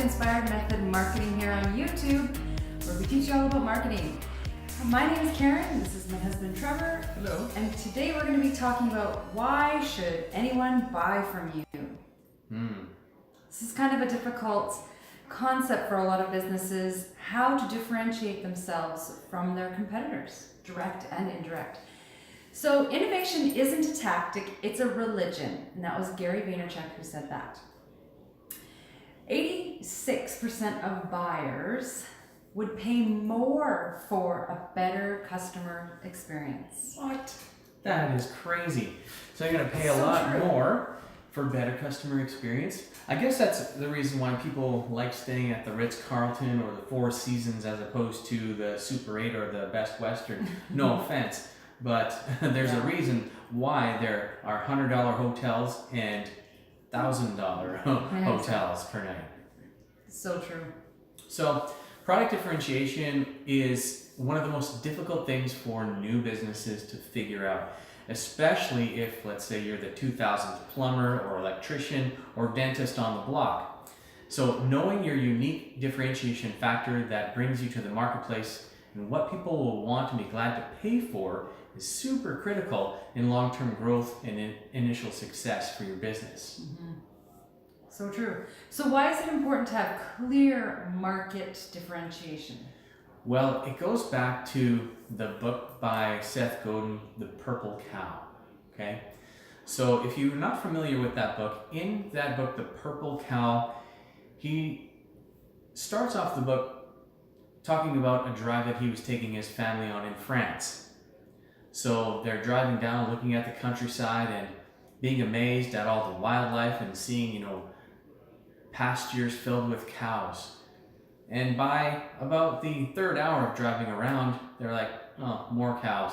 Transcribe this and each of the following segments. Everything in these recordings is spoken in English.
Inspired Method Marketing here on YouTube, where we teach you all about marketing. My name is Karen, this is my husband Trevor. Hello. And today we're going to be talking about why should anyone buy from you? This is kind of a difficult concept for a lot of businesses, how to differentiate themselves from their competitors, direct and indirect. So innovation isn't a tactic, it's a religion. And that was Gary Vaynerchuk who said that. 86% of buyers would pay more for a better customer experience. What? That is crazy. So you're going to pay a So lot true. more for better customer experience? I guess that's the reason why people like staying at the Ritz-Carlton or the Four Seasons as opposed to the Super 8 or the Best Western. No offense, but there's a reason why there are $100 hotels and $1,000 hotels per night. So true. So product differentiation is one of the most difficult things for new businesses to figure out, especially if, let's say, you're the 2000th plumber or electrician or dentist on the block. So knowing your unique differentiation factor that brings you to the marketplace and what people will want and be glad to pay for is super critical in long-term growth and in initial success for your business. So true. So why is it important to have clear market differentiation? Well, it goes back to the book by Seth Godin, The Purple Cow, okay? So if you're not familiar with that book, in that book, The Purple Cow, he starts off the book talking about a drive that he was taking his family on in France. So they're driving down, looking at the countryside and being amazed at all the wildlife and seeing, pastures filled with cows. And by about the third hour of driving around, they're like, oh, more cows.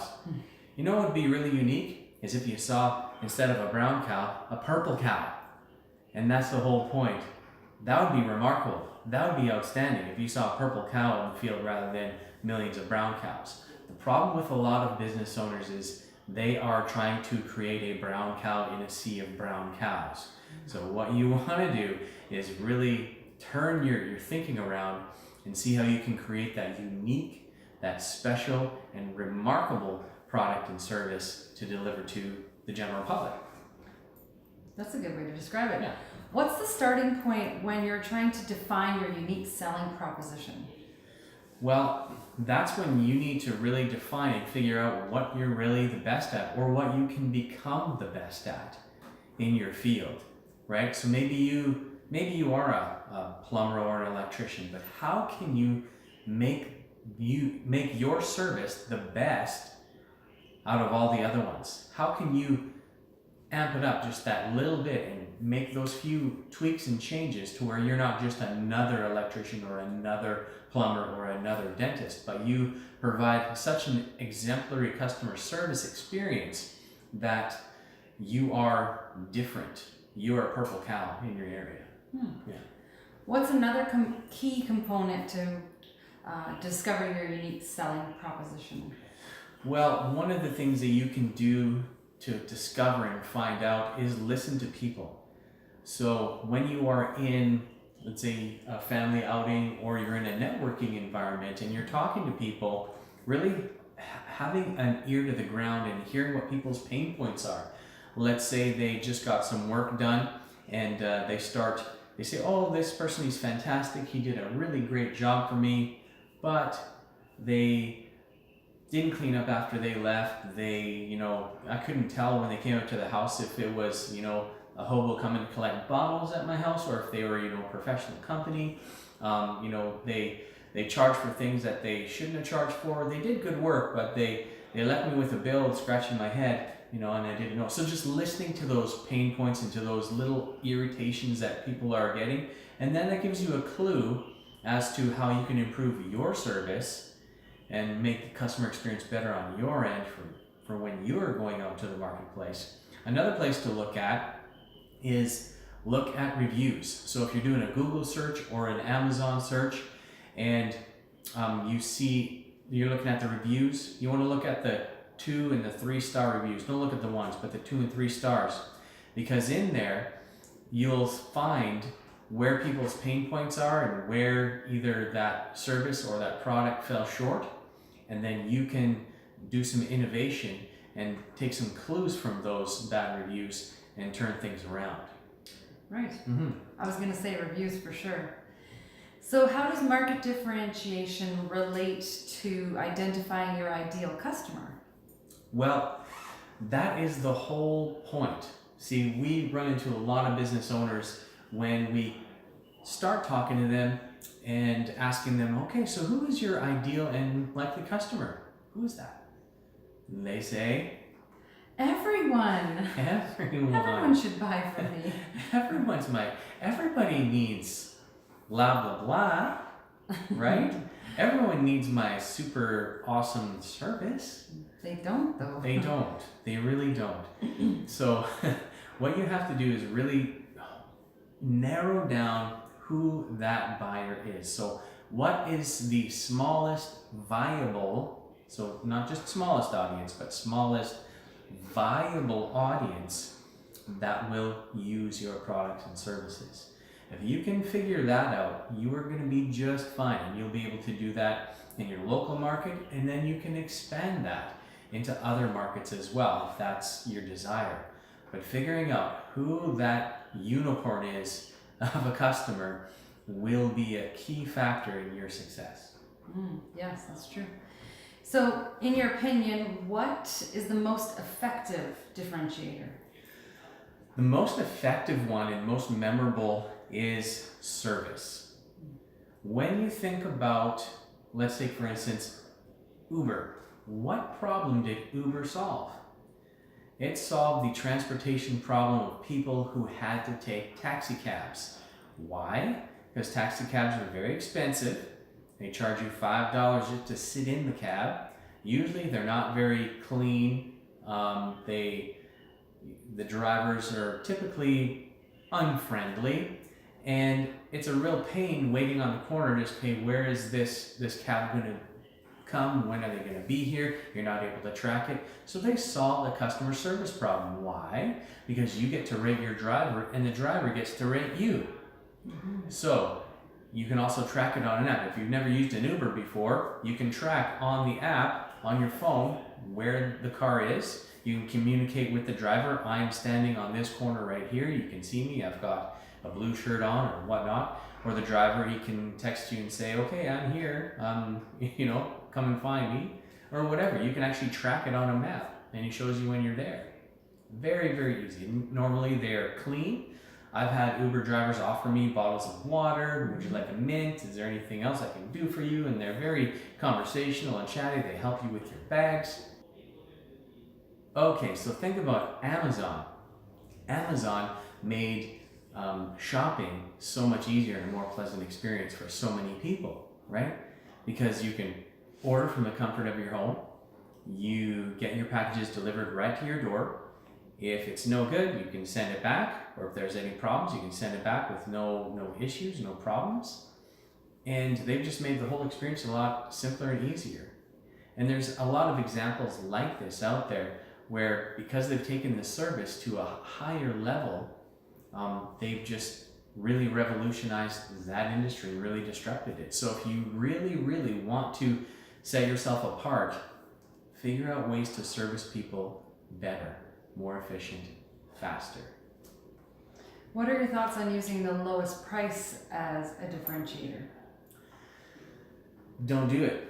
You know what would be really unique is if you saw, instead of a brown cow, a purple cow. And that's the whole point. That would be remarkable. That would be outstanding if you saw a purple cow in the field rather than millions of brown cows. The problem with a lot of business owners is they are trying to create a brown cow in a sea of brown cows. So what you want to do is really turn your thinking around and see how you can create that unique, that special and remarkable product and service to deliver to the general public. That's a good way to describe it. Yeah. What's the starting point when you're trying to define your unique selling proposition? Well, that's when you need to really define and figure out what you're really the best at or what you can become the best at in your field, right? So maybe you are a plumber or an electrician, but how can you make your service the best out of all the other ones? How can you amp it up just that little bit and make those few tweaks and changes to where you're not just another electrician or another plumber or another dentist, but you provide such an exemplary customer service experience that you are different. You are a purple cow in your area. Yeah. What's another key component to discovering your unique selling proposition? Well, one of the things that you can do to discover and find out is listen to people. So when you are in, let's say, a family outing or you're in a networking environment and you're talking to people, really having an ear to the ground and hearing what people's pain points are. Let's say they just got some work done and they say, oh, this person is fantastic, he did a really great job for me, but they didn't clean up after they left. I couldn't tell when they came up to the house if it was, a hobo coming to collect bottles at my house or if they were, a professional company. They charged for things that they shouldn't have charged for. They did good work, but they left me with a bill scratching my head, and I didn't know. So just listening to those pain points and to those little irritations that people are getting, and then that gives you a clue as to how you can improve your service and make the customer experience better on your end for when you're going out to the marketplace. Another place to look at is look at reviews. So if you're doing a Google search or an Amazon search and you're looking at the reviews, you want to look at the 2 and the 3 star reviews. Don't look at the ones, but the 2 and 3 stars, because in there you'll find where people's pain points are and where either that service or that product fell short, and then you can do some innovation and take some clues from those bad reviews and turn things around. Right. Mm-hmm. I was going to say reviews for sure. So how does market differentiation relate to identifying your ideal customer? Well, that is the whole point. See, we run into a lot of business owners when we start talking to them and asking them, okay, so who is your ideal and likely customer? Who is that? And they say, Everyone. everyone. Everyone should buy from me. Everybody needs blah, blah, blah, right? Everyone needs my super awesome service. They don't though. They don't. They really don't. So what you have to do is really narrow down who that buyer is. So what is the smallest viable, so not just smallest audience, but smallest viable audience that will use your products and services. If you can figure that out, you are going to be just fine, and you'll be able to do that in your local market, and then you can expand that into other markets as well if that's your desire. But figuring out who that unicorn is of a customer will be a key factor in your success. Yes, that's true. So, in your opinion, what is the most effective differentiator? The most effective one and most memorable is service. When you think about, let's say for instance, Uber, what problem did Uber solve? It solved the transportation problem of people who had to take taxi cabs. Why? Because taxi cabs are very expensive. They charge you $5 just to sit in the cab. Usually they're not very clean. The drivers are typically unfriendly, and it's a real pain waiting on the corner to say, where is this cab going to come? When are they going to be here? You're not able to track it. So they solve the customer service problem. Why? Because you get to rate your driver, and the driver gets to rate you. So you can also track it on an app. If you've never used an Uber before, you can track on the app, on your phone, where the car is. You can communicate with the driver. I'm standing on this corner right here. You can see me. I've got a blue shirt on or whatnot. Or the driver, he can text you and say, okay, I'm here. Come and find me. Or whatever. You can actually track it on a map, and it shows you when you're there. Very, very easy. Normally they're clean. I've had Uber drivers offer me bottles of water. Would you like a mint? Is there anything else I can do for you? And they're very conversational and chatty. They help you with your bags. Okay, so think about Amazon. Amazon made shopping so much easier and a more pleasant experience for so many people, right? Because you can order from the comfort of your home. You get your packages delivered right to your door. If it's no good, you can send it back, or if there's any problems, you can send it back with no issues, no problems. And they've just made the whole experience a lot simpler and easier. And there's a lot of examples like this out there where, because they've taken the service to a higher level, they've just really revolutionized that industry, really disrupted it. So if you really, really want to set yourself apart, figure out ways to service people better, more efficient, faster. What are your thoughts on using the lowest price as a differentiator? Don't do it.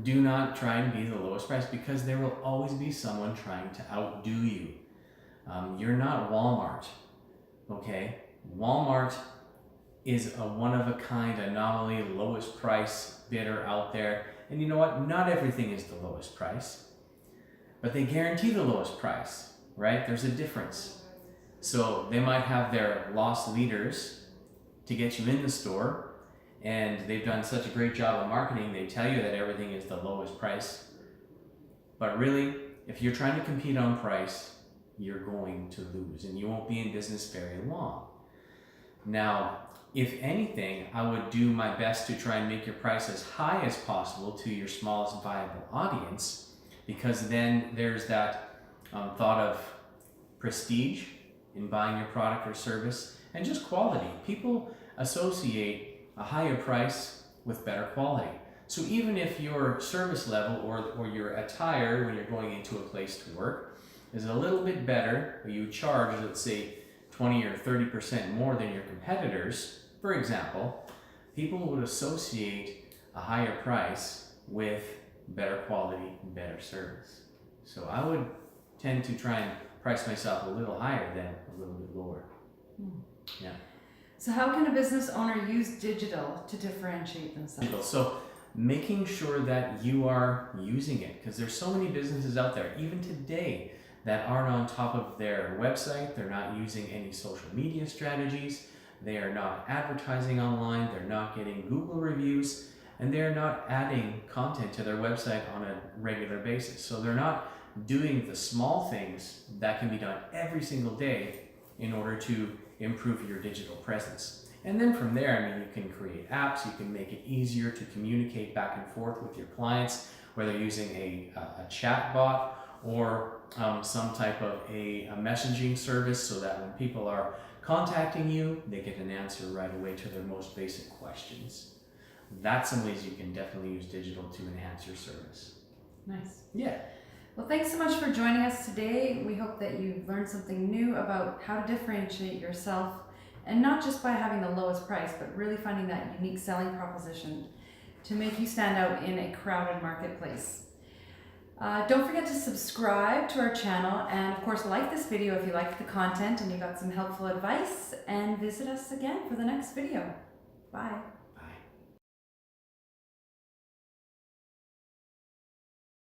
Do not try and be the lowest price, because there will always be someone trying to outdo you. You're not Walmart, okay? Walmart is a one-of-a-kind anomaly, lowest price bidder out there. And you know what? Not everything is the lowest price, but they guarantee the lowest price, right? There's a difference. So they might have their loss leaders to get you in the store, and they've done such a great job of marketing, they tell you that everything is the lowest price. But really, if you're trying to compete on price, you're going to lose, and you won't be in business very long. Now, if anything, I would do my best to try and make your price as high as possible to your smallest viable audience, because then there's that thought of prestige, in buying your product or service, and just quality. People associate a higher price with better quality. So even if your service level or your attire when you're going into a place to work is a little bit better, but you charge, let's say, 20 or 30% more than your competitors, for example, people would associate a higher price with better quality and better service. So I would tend to try and price myself a little higher than a little bit lower. Yeah. So how can a business owner use digital to differentiate themselves? So making sure that you are using it, because there's so many businesses out there, even today, that aren't on top of their website. They're not using any social media strategies. They are not advertising online. They're not getting Google reviews, and they're not adding content to their website on a regular basis. So they're not doing the small things that can be done every single day in order to improve your digital presence. And then from there, I mean, you can create apps, you can make it easier to communicate back and forth with your clients, whether using a chat bot or some type of a messaging service, so that when people are contacting you, they get an answer right away to their most basic questions. That's some ways you can definitely use digital to enhance your service. Nice. Yeah. Well, thanks so much for joining us today. We hope that you've learned something new about how to differentiate yourself, and not just by having the lowest price, but really finding that unique selling proposition to make you stand out in a crowded marketplace. Don't forget to subscribe to our channel, and of course like this video if you liked the content and you got some helpful advice, and visit us again for the next video. Bye.